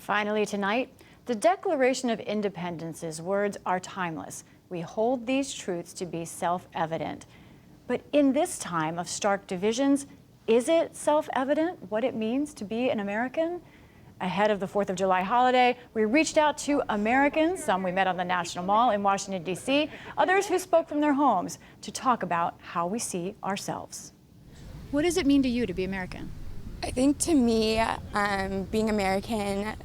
Finally tonight, the Declaration of Independence's words are timeless. We hold these truths to be self-evident. But in this time of stark divisions, is it self-evident what it means to be an American? Ahead of the 4th of July holiday, we reached out to Americans, some we met on the National Mall in Washington, D.C., others who spoke from their homes to talk about how we see ourselves. What does it mean to you to be American? I think to me, being American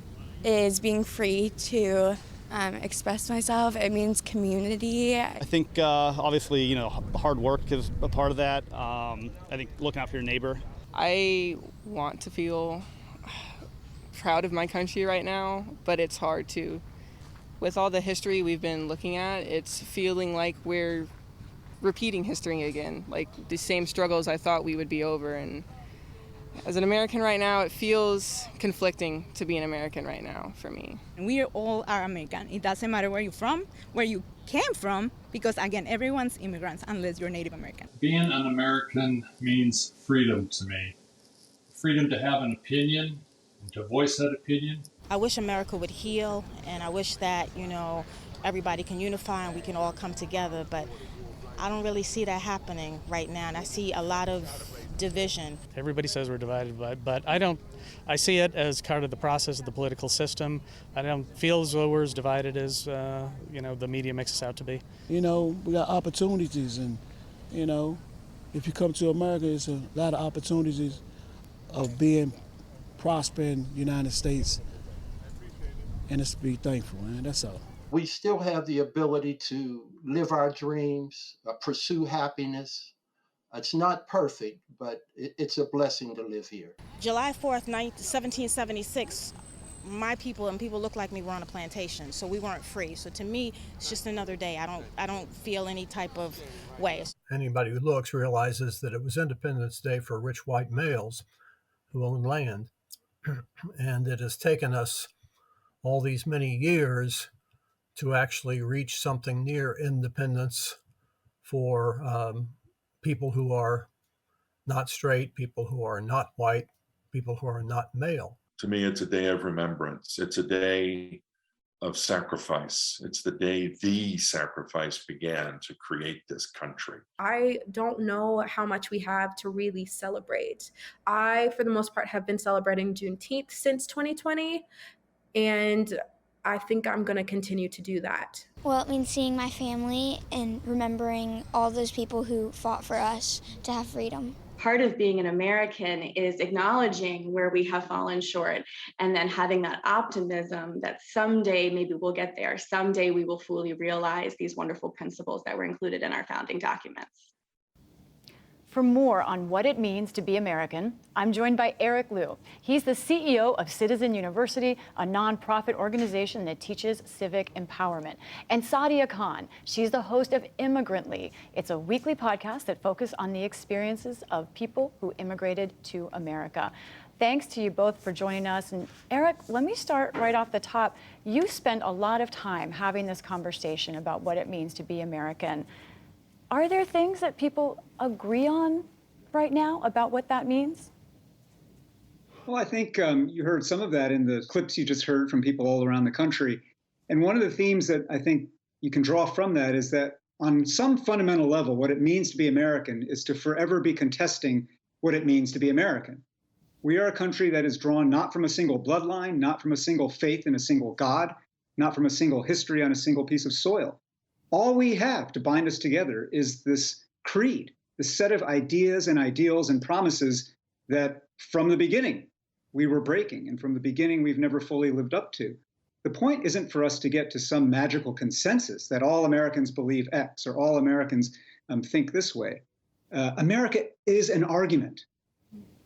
is being free to express myself. It means community. I think obviously, hard work is a part of that. I think looking out for your neighbor. I want to feel proud of my country right now, but it's hard to. With all the history we've been looking at, it's feeling like we're repeating history again, like the same struggles I thought we would be over. And as an American right now, it feels conflicting to be an American right now for me. We all are American. It doesn't matter where you're from, where you came from, because again, everyone's immigrants unless you're Native American. Being an American means freedom to me. Freedom to have an opinion and to voice that opinion. I wish America would heal, and I wish that, everybody can unify and we can all come together, but I don't really see that happening right now, and I see a lot of division. Everybody says we're divided, but I see it as part of the process of the political system. I don't feel as though we're as divided as, the media makes us out to be. We got opportunities, and, if you come to America, it's a lot of opportunities of being prospering United States, and it's to be thankful, man, that's all. We still have the ability to live our dreams, pursue happiness. It's not perfect, but it's a blessing to live here. July 4th, 1776, my people and people look like me were on a plantation, so we weren't free. So to me, it's just another day. I don't feel any type of way. Anybody who looks realizes that it was Independence Day for rich white males who own land. And it has taken us all these many years to actually reach something near independence for people who are not straight, people who are not white, people who are not male. To me, it's a day of remembrance. It's a day of sacrifice. It's the day the sacrifice began to create this country. I don't know how much we have to really celebrate. I, for the most part, have been celebrating Juneteenth since 2020, and I think I'm going to continue to do that. Well, it means seeing my family and remembering all those people who fought for us to have freedom. Part of being an American is acknowledging where we have fallen short and then having that optimism that someday maybe we'll get there. Someday we will fully realize these wonderful principles that were included in our founding documents. For more on what it means to be American, I'm joined by Eric Liu. He's the CEO of Citizen University, a nonprofit organization that teaches civic empowerment. And Sadia Khan, she's the host of Immigrantly. It's a weekly podcast that focuses on the experiences of people who immigrated to America. Thanks to you both for joining us. And Eric, let me start right off the top. You spend a lot of time having this conversation about what it means to be American. Are there things that people agree on right now about what that means? Well, I think you heard some of that in the clips you just heard from people all around the country. And one of the themes that I think you can draw from that is that on some fundamental level, what it means to be American is to forever be contesting what it means to be American. We are a country that is drawn not from a single bloodline, not from a single faith in a single God, not from a single history on a single piece of soil. All we have to bind us together is this creed, this set of ideas and ideals and promises that from the beginning we were breaking, and from the beginning we've never fully lived up to. The point isn't for us to get to some magical consensus that all Americans believe X or all Americans think this way. America is an argument.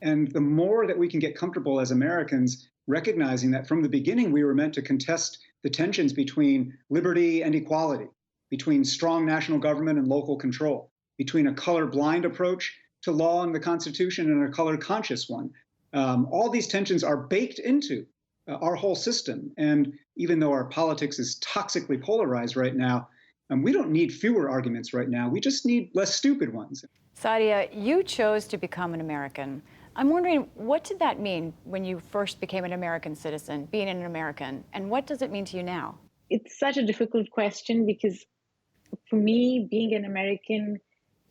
And the more that we can get comfortable as Americans recognizing that from the beginning we were meant to contest the tensions between liberty and equality, between strong national government and local control, between a color-blind approach to law and the Constitution and a color-conscious one. All these tensions are baked into our whole system. And even though our politics is toxically polarized right now, we don't need fewer arguments right now. We just need less stupid ones. Sadia, you chose to become an American, I'm wondering, what did that mean when you first became an American citizen, being an American, and what does it mean to you now? It's such a difficult question because for me, being an American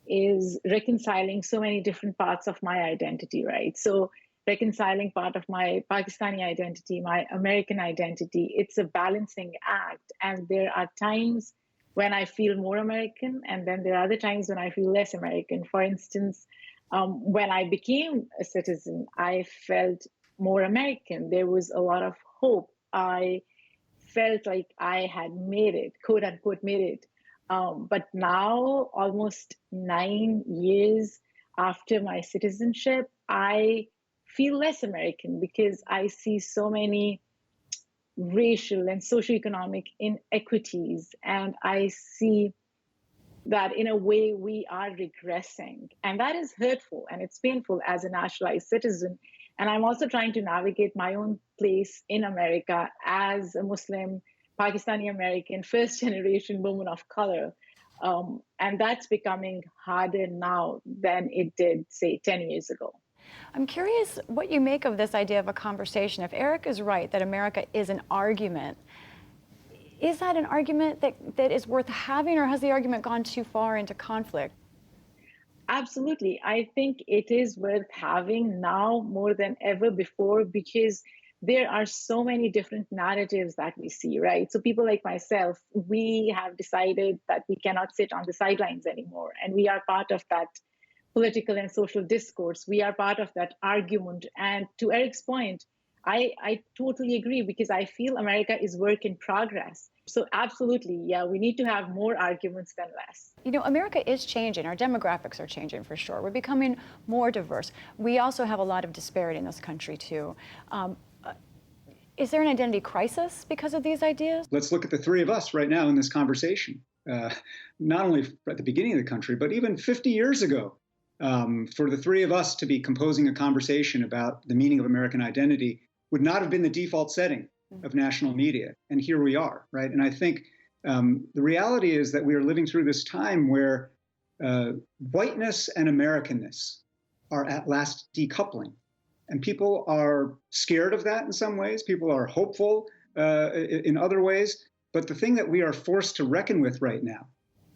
is reconciling so many different parts of my identity, right? So reconciling part of my Pakistani identity, my American identity, it's a balancing act. And there are times when I feel more American, and then there are other times when I feel less American. For instance, when I became a citizen, I felt more American. There was a lot of hope. I felt like I had made it, quote unquote, made it. But now, almost 9 years after my citizenship, I feel less American because I see so many racial and socioeconomic inequities, and I see that in a way we are regressing, and that is hurtful and it's painful as a naturalized citizen. And I'm also trying to navigate my own place in America as a Muslim Pakistani American, first generation woman of color. And that's becoming harder now than it did, say, 10 years ago. I'm curious what you make of this idea of a conversation. If Eric is right that America is an argument, is that an argument that is worth having, or has the argument gone too far into conflict? Absolutely. I think it is worth having now more than ever before, because there are so many different narratives that we see, right? So people like myself, we have decided that we cannot sit on the sidelines anymore. And we are part of that political and social discourse. We are part of that argument. And to Eric's point, I totally agree, because I feel America is work in progress. So absolutely, yeah, we need to have more arguments than less. You know, America is changing. Our demographics are changing for sure. We're becoming more diverse. We also have a lot of disparity in this country too. Is there an identity crisis because of these ideas? Let's look at the three of us right now in this conversation. Not only at the beginning of the country, but even 50 years ago, for the three of us to be composing a conversation about the meaning of American identity would not have been the default setting of national media. And here we are, right? And I think the reality is that we are living through this time where whiteness and Americanness are at last decoupling. And people are scared of that in some ways. People are hopeful in other ways. But the thing that we are forced to reckon with right now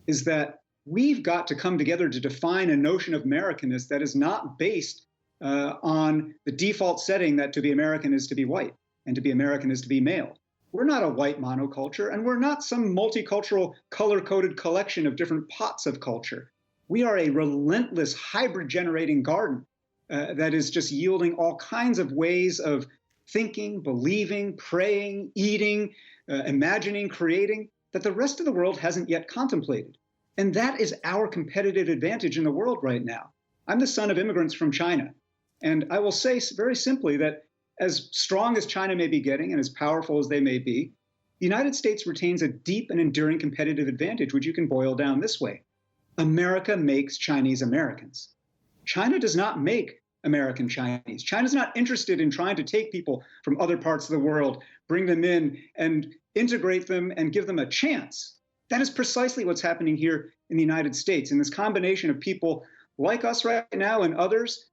is that we've got to come together to define a notion of Americanness that is not based on the default setting that to be American is to be white and to be American is to be male. We're not a white monoculture, and we're not some multicultural, color-coded collection of different pots of culture. We are a relentless hybrid-generating garden that is just yielding all kinds of ways of thinking, believing, praying, eating, imagining, creating, that the rest of the world hasn't yet contemplated. And that is our competitive advantage in the world right now. I'm the son of immigrants from China. And I will say very simply that as strong as China may be getting and as powerful as they may be, the United States retains a deep and enduring competitive advantage, which you can boil down this way. America makes Chinese Americans. China does not make American Chinese. China's not interested in trying to take people from other parts of the world, bring them in and integrate them and give them a chance. That is precisely what's happening here in the United States. And this combination of people like us right now and others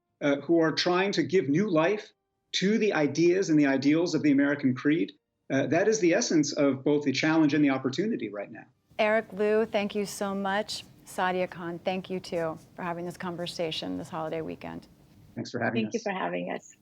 who are trying to give new life to the ideas and the ideals of the American creed, that is the essence of both the challenge and the opportunity right now. Eric Liu, thank you so much. Sadia Khan, thank you too for having this conversation this holiday weekend. Thanks for having us. Thank you for having us.